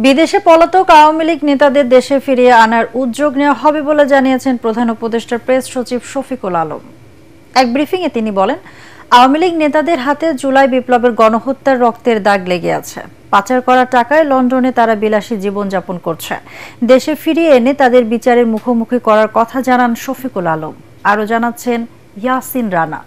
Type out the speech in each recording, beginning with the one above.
বিদেশে পলাতক আওয়ামী লীগ নেতাদের দেশে ফিরিয়ে আনার উদ্যোগ নেওয়া হবে বলে জানিয়েছেন প্রধান উপদেষ্টার প্রেস সচিব শফিকুল আলম। এক ব্রিফিংয়ে তিনি বলেন, আওয়ামী লীগ নেতাদের হাতে জুলাই বিপ্লবের গণহত্যার রক্তের দাগ লেগে আছে। পাচার করা টাকায় লন্ডনে তারা বিলাসী জীবনযাপন করছে। দেশে ফিরিয়ে এনে তাদের বিচারের মুখোমুখি করার কথা জানান শফিকুল আলম। আরও জানাচ্ছেন ইয়াসিন রানা।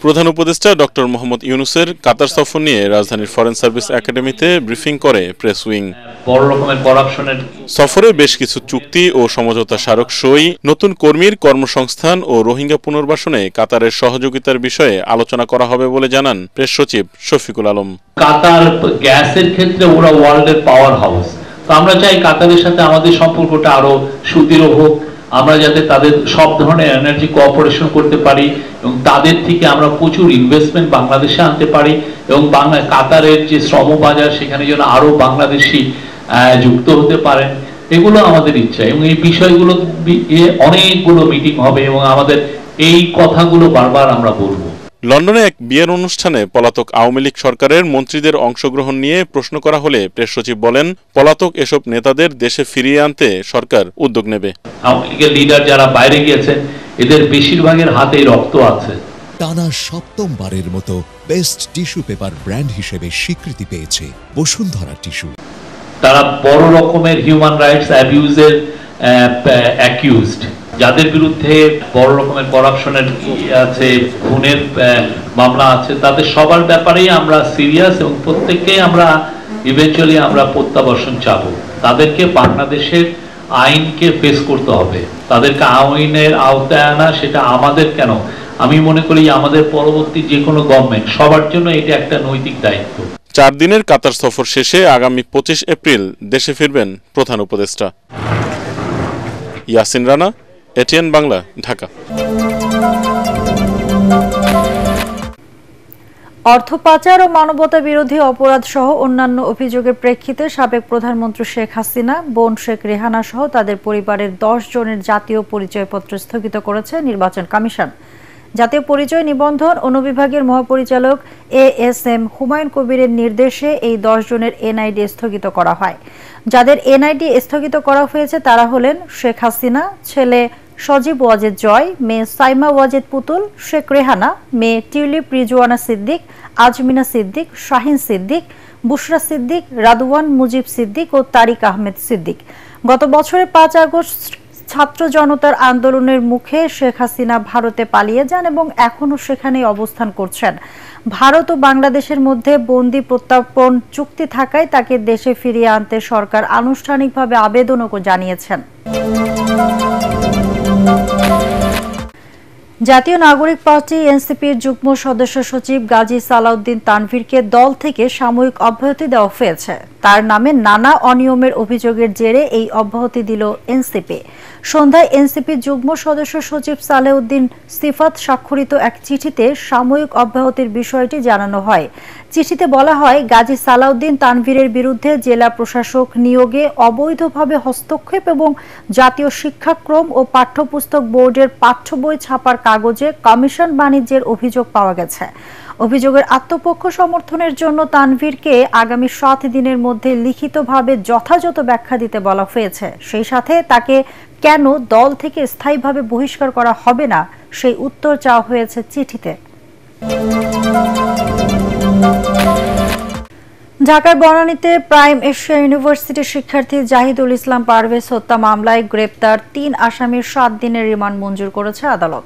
প্রধান উপদেষ্টা ডক্টর মোহাম্মদ ইউনূসের কাতার সফর নিয়ে রাজধানীর ফরেন সার্ভিস একাডেমিতে ব্রিফিং করে প্রেস উইং। বড় রকমের করাপশনের সফরে বেশ কিছু চুক্তি ও সমঝোতা স্মারক সই, নতুন কর্মীর কর্মসংস্থান ও রোহিঙ্গা পুনর্বাসনে কাতারের সহযোগিতার বিষয়ে আলোচনা করা হবে বলে জানান প্রেস সচিব শফিকুল আলম। কাতার গ্যাসের ক্ষেত্রে ওরা ওয়ার্ল্ডের পাওয়ার হাউস, তো আমরা চাই কাতারের সাথে আমাদের সম্পর্কটা আরো সুদৃঢ় হোক। আমরা যাতে তাদের সব ধরনের এনার্জি কোঅপারেশন করতে পারি এবং তাদের থেকে আমরা প্রচুর ইনভেস্টমেন্ট বাংলাদেশে আনতে পারি এবং কাতারের যে শ্রম বাজার সেখানে যেন আরো বাংলাদেশি যুক্ত হতে পারেন, এগুলো আমাদের ইচ্ছা। এবং এই বিষয়গুলো অনেকগুলো মিটিং হবে এবং আমাদের এই কথাগুলো বারবার আমরা বলবো। লন্ডনে এক বিয়ের অনুষ্ঠানে পলাতক আওয়ামী লীগ সরকারের মন্ত্রীদের অংশগ্রহণ নিয়ে প্রশ্ন করা হলে প্রেস সচিব বলেন, পলাতক এসব নেতাদের দেশে ফিরিয়ে আনতে সরকার উদ্যোগ নেবে। আওয়ামী লীগের লিডার যারা বাইরে গিয়েছেন এদের বেশিরভাগের হাতেই রক্ত আছে। টানা সপ্তমবারের মতো বেস্ট টিস্যু পেপার ব্র্যান্ড হিসেবে স্বীকৃতি পেয়েছে বসুন্ধরা টিস্যু। তারা বড় রকমের হিউম্যান রাইটস অ্যাবিউজের অ্যাকিউজড, যাদের বিরুদ্ধে বড় রকমের করাপশনের আছে, খুনের মামলা আছে, তাদের সবার ব্যাপারেই আমরা সিরিয়াস এবং প্রত্যেককে আমরা ইভেন্চুয়ালি আমরা প্রত্যাবর্তন চাবো। তাদেরকে বাংলাদেশের আইনকে ফেস করতে হবে, তাদেরকে আইনের আওতায় আনা, সেটা আমাদের কেন, আমি মনে করি আমাদের পরবর্তী যে কোনো গভর্নমেন্ট সবার জন্য এটা একটা নৈতিক দায়িত্ব। 4 দিনের কাতার সফর শেষে আগামী 25 এপ্রিল দেশে ফিরবেন প্রধান উপদেষ্টা। ইয়াসিন রানা, এটিএন বাংলা, ঢাকা। অর্থ পাচার ও মানবতা বিরোধী অপরাধ সহ অন্যান্য অভিযোগের প্রেক্ষিতে সাবেক প্রধানমন্ত্রী শেখ হাসিনা, বোন শেখ রেহানা সহ তাদের পরিবারের 10 জনের জাতীয় পরিচয়পত্র স্থগিত করেছে নির্বাচন কমিশন। জাতীয় পরিচয় নিবন্ধন অনুবিভাগের মহাপরিচালক ASM হুমায়ুন কবিরের নির্দেশে এই 10 জনের এনআইডি স্থগিত করা হয়। যাদের এনআইডি স্থগিত করা হয়েছে তারা হলেন শেখ হাসিনা, ছেলে সজীব ওয়াজেদ জয়, মেয়ে সাইমা ওয়াজেদ পুতুল, শেখ রেহানা, মেয়ে টিউলিপ রিজওয়ানা সিদ্দিক, আজমিনা সিদ্দিক, শাহিন সিদ্দিক, বুশরা সিদ্দিক, রাদওয়ান মুজিব সিদ্দিক ও তারিক আহমেদ সিদ্দিক। গত বছরের 5 আগস্ট ছাত্র জনতার আন্দোলনের মুখে শেখ হাসিনা ভারতে পালিয়ে যান এবং এখনও সেখানেই অবস্থান করছেন। ভারত ও বাংলাদেশের মধ্যে বন্দি প্রত্যর্পণ চুক্তি থাকায় তাকে দেশে ফিরিয়ে আনতে সরকার আনুষ্ঠানিকভাবে আবেদনও জানিয়েছেন। জাতীয় নাগরিক পার্টি এনসিপির যুগ্ম সদস্য সচিব গাজী সালাউদ্দিন তানভীরকে দল থেকে সাময়িক অব্যাহতি দেওয়া হয়েছে। তার নামে নানা অনিয়মের অভিযোগের জেরে এই অব্যাহতি দিল এনসিপি। সন্ধ্যায় এনসিপি যুগ্ম সদস্য সচিব সালেউদ্দিন সিফাত স্বাক্ষরিত এক চিঠিতে সাময়িক অব্যাহতির বিষয়টি জানানো হয়। চিঠিতে বলা হয়, গাজী সালাউদ্দিন তানভীরের বিরুদ্ধে জেলা প্রশাসক নিয়োগে অবৈধভাবে হস্তক্ষেপ এবং জাতীয় শিক্ষাক্রম ও পাঠ্যপুস্তক বোর্ডের পাঠ্য বই ছাপার কাগজে কমিশন বাণিজ্যের অভিযোগ পাওয়া গেছে। অভিযোগের আত্মপক্ষ সমর্থনের জন্য তানভীরকে আগামী 7 দিনের মধ্যে লিখিতভাবে যথাযথ ব্যাখ্যা দিতে বলা হয়েছে। সেই সাথে তাকে কেন দল থেকে স্থায়ীভাবে বহিষ্কার করা হবে না সেই উত্তর চাওয়া হয়েছে চিঠিতে। ঢাকার বনানীতে প্রাইম এশিয়া ইউনিভার্সিটির শিক্ষার্থী জাহিদুল ইসলাম পারভেজ হত্যা মামলায় গ্রেপ্তার 3 আসামির 7 দিনের রিমান্ড মঞ্জুর করেছে আদালত।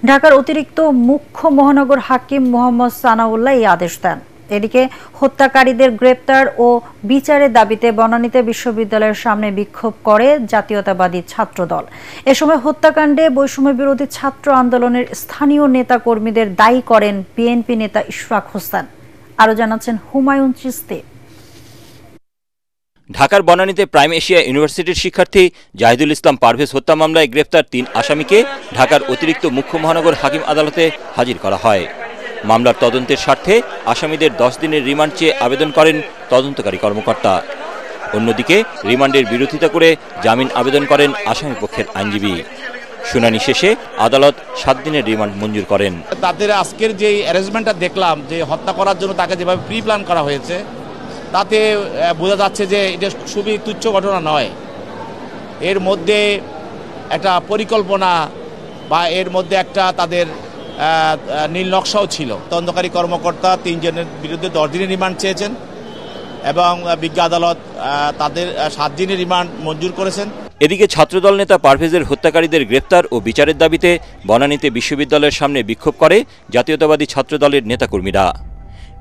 ঢাকার অতিরিক্ত মুখ্য মহানগর হাকিম মোহাম্মদ সানাউল্লাহ এই আদেশ দেন। এদিকে হত্যাকারীদের গ্রেপ্তার ও বিচারের দাবিতে বনানীতে বিশ্ববিদ্যালয়ের সামনে বিক্ষোভ করে জাতীয়তাবাদী ছাত্রদল। এ সময় হত্যাকাণ্ডে বৈষম্য বিরোধী ছাত্র আন্দোলনের স্থানীয় নেতা কর্মীদের দায়ী করেন বিএনপি নেতা ইশফাক হোসেন। আরো জানাচ্ছেন হুমায়ুন চিস্তি। ঢাকার বনানীতে প্রাইম এশিয়া ইউনিভার্সিটির শিক্ষার্থী জাহিদুল ইসলাম পারভেজ হত্যা মামলায় গ্রেপ্তার 3 আসামিকে ঢাকার অতিরিক্ত মুখ্য মহানগর হাকিম আদালতে হাজির করা হয়। মামলার তদন্তের স্বার্থে আসামিদের 10 দিনের রিমান্ড চেয়ে আবেদন করেন তদন্তকারী কর্মকর্তা। অন্যদিকে রিমান্ডের বিরোধিতা করে জামিন আবেদন করেন আসামিপক্ষের আইনজীবী। শুনানি শেষে আদালত 7 দিনের রিমান্ড মঞ্জুর করেন। তাদের আজকের যে অ্যারেঞ্জমেন্টটা দেখলাম, যে হত্যা করার জন্য তাকে যেভাবে প্রি প্ল্যান করা হয়েছে, তাতে বোঝা যাচ্ছে যে এটা খুবই তুচ্ছ ঘটনা নয়। এর মধ্যে একটা পরিকল্পনা বা এর মধ্যে একটা তাদের নীল নকশাও ছিল। তদন্তকারী কর্মকর্তা 3 জনের বিরুদ্ধে 10 দিনের রিমান্ড চেয়েছেন এবং বিজ্ঞ আদালত তাদের 7 দিনের রিমান্ড মঞ্জুর করেছেন। এদিকে ছাত্রদল নেতা পারভেজের হত্যাকারীদের গ্রেফতার ও বিচারের দাবিতে বনানীতে বিশ্ববিদ্যালয়ের সামনে বিক্ষোভ করে জাতীয়তাবাদী ছাত্রদলের নেতাকর্মীরা।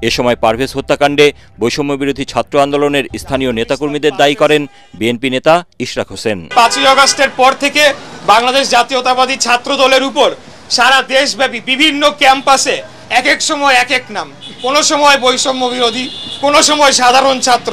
এ সময় পারভেজ হত্যাকাণ্ডে বৈষম্য বিরোধী ছাত্র আন্দোলনের স্থানীয় নেতাকর্মীদের দায়ী করেন বিএনপি নেতা ইশরাক হোসেন। 5ই আগস্টের পর থেকে বাংলাদেশ জাতীয়তাবাদী ছাত্র দলের উপর সারা দেশব্যাপী বিভিন্ন ক্যাম্পাসে এক এক সময় এক এক নাম, কোনো সময় বৈষম্য বিরোধী, কোনো সময় সাধারণ ছাত্র,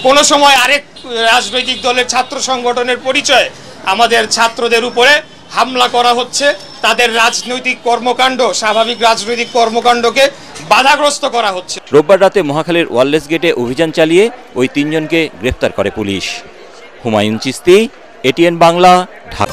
কোনো সময় আরেক রাজনৈতিক দলের ছাত্র সংগঠনের পরিচয়ে আমাদের ছাত্রদের উপরে হামলা করা হচ্ছে। তাদের রাজনৈতিক কর্মকাণ্ড, স্বাভাবিক রাজনৈতিক কর্মকাণ্ডকে বাধাগ্রস্ত করা হচ্ছে। রোববার রাতে মহাখালীর ওয়ারলেস গেটে অভিযান চালিয়ে ওই 3 জনকে গ্রেফতার করে পুলিশ। হুমায়ুন চিস্তি, এটিএন বাংলা, ঢাকা।